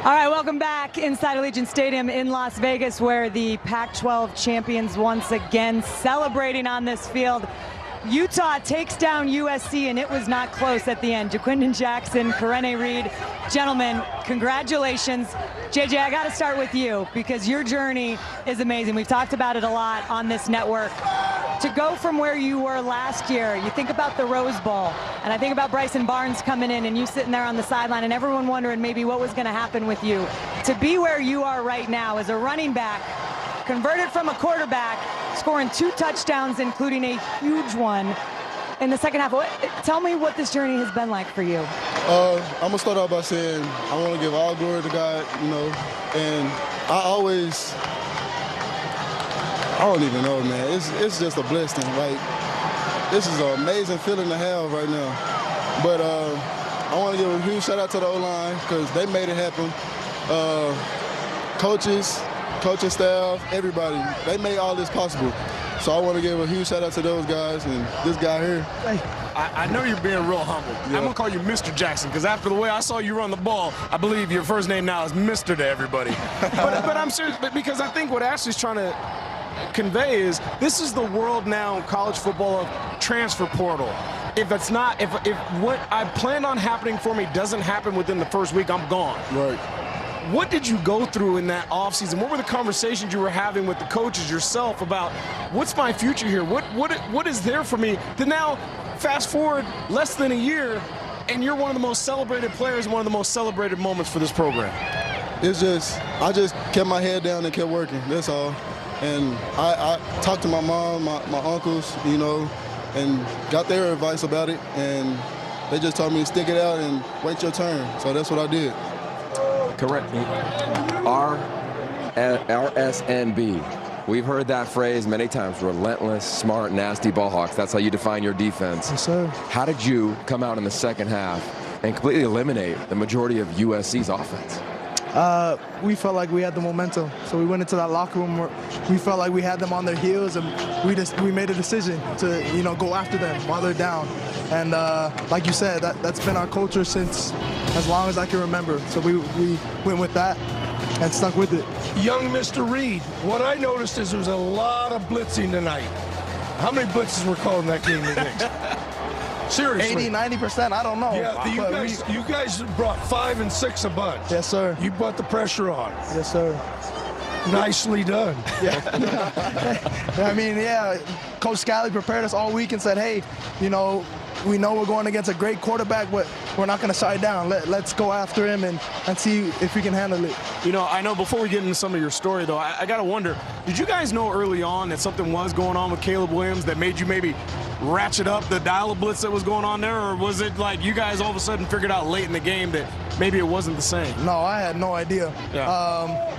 All right, welcome back inside Allegiant Stadium in Las Vegas, where the Pac-12 champions once again celebrating on this field. Utah takes down USC, and it was not close at the end. Jaquindon Jackson, Karene Reed, gentlemen, congratulations. JJ, I got to start with you because your journey is amazing. We've talked about it a lot on this network. To go from where you were last year, you think about the Rose Bowl, and I think about Bryson Barnes coming in and you sitting there on the sideline and everyone wondering maybe what was going to happen with you. To be where you are right now as a running back, converted from a quarterback, scoring 2 touchdowns, including a huge one in the second half. Tell me what this journey has been like for you. I'm going to start off by saying I want to give all glory to God, and I don't even know, man. It's just a blessing. Like, this is an amazing feeling to have right now. But I want to give a huge shout out to the O-line because they made it happen. Coaches, coaching staff, everybody, they made all this possible. So I want to give a huge shout out to those guys and this guy here. I know you're being real humble. Yeah. I'm going to call you Mr. Jackson because after the way I saw you run the ball, I believe your first name now is Mr. to everybody. but I'm serious because I think what Ashley's trying to convey is this is the world now in college football of transfer portal. If what I planned on happening for me doesn't happen within the first week, I'm gone. Right. What did you go through in that offseason? What were the conversations you were having with the coaches yourself about what's my future here? What is there for me? To now fast forward less than a year and you're one of the most celebrated players, one of the most celebrated moments for this program. I just kept my head down and kept working, that's all. And I talked to my mom, my uncles, and got their advice about it. And they just told me to stick it out and wait your turn. So that's what I did. Correct me. RSNB. We've heard that phrase many times. Relentless, smart, nasty ball hawks. That's how you define your defense. Yes, sir. How did you come out in the second half and completely eliminate the majority of USC's offense? We felt like we had the momentum, so we went into that locker room where we felt like we had them on their heels, and we made a decision to go after them while they're down. And like you said, that's been our culture since as long as I can remember. So we went with that and stuck with it. Young Mr. Reed, what I noticed is there was a lot of blitzing tonight. How many blitzes were called in that game today? Seriously. 80-90%, I don't know. Yeah, you guys brought 5 and 6 a bunch. Yes, sir. You brought the pressure on. Yes, sir. Nicely done. Yeah. I mean, yeah, Coach Scally prepared us all week and said, hey, we know we're going against a great quarterback, but we're not going to shy down. Let's go after him and see if we can handle it. I know before we get into some of your story, though, I got to wonder, did you guys know early on that something was going on with Caleb Williams that made you maybe ratchet up the dial of blitz that was going on there, or was it like you guys all of a sudden figured out late in the game that maybe it wasn't the same? No, I had no idea. Yeah.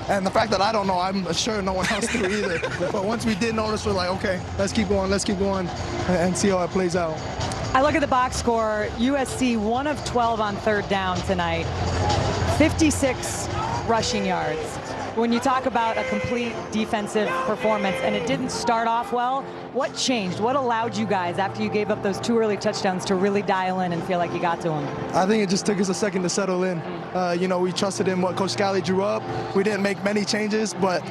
And the fact that I don't know, I'm sure no one else did either. But once we did notice, we're like, okay, let's keep going and see how it plays out. I look at the box score, USC 1 of 12 on third down tonight, 56 rushing yards. When you talk about a complete defensive performance and it didn't start off well, what changed? What allowed you guys, after you gave up those 2 early touchdowns, to really dial in and feel like you got to them? I think it just took us a second to settle in. We trusted in what Coach Scally drew up. We didn't make many changes, but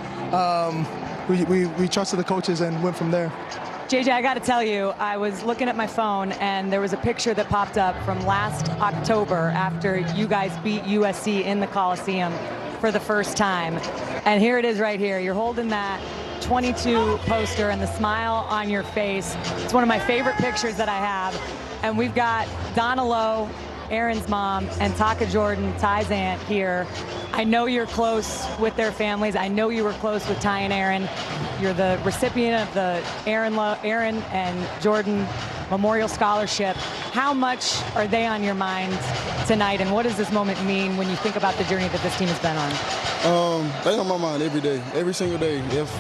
we trusted the coaches and went from there. JJ, I got to tell you, I was looking at my phone and there was a picture that popped up from last October after you guys beat USC in the Coliseum for the first time. And here it is right here. You're holding that 22 poster and the smile on your face. It's one of my favorite pictures that I have. And we've got Donna Lowe, Aaron's mom, and Taka Jordan, Ty's aunt, here. I know you're close with their families. I know you were close with Ty and Aaron. You're the recipient of the Aaron and Jordan Memorial Scholarship. How much are they on your mind tonight, and what does this moment mean when you think about the journey that this team has been on? They on my mind every day, every single day. If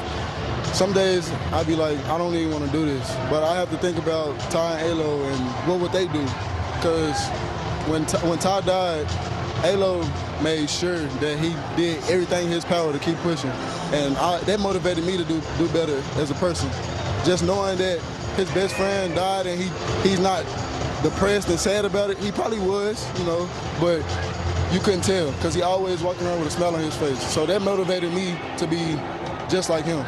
some days I'd be like, I don't even want to do this, but I have to think about Ty and Alo and what would they do, because when Ty died, Alo made sure that he did everything in his power to keep pushing, and that motivated me to do better as a person. Just knowing that his best friend died and he's not depressed and sad about it. He probably was, but you couldn't tell because he always walking around with a smile on his face. So that motivated me to be just like him.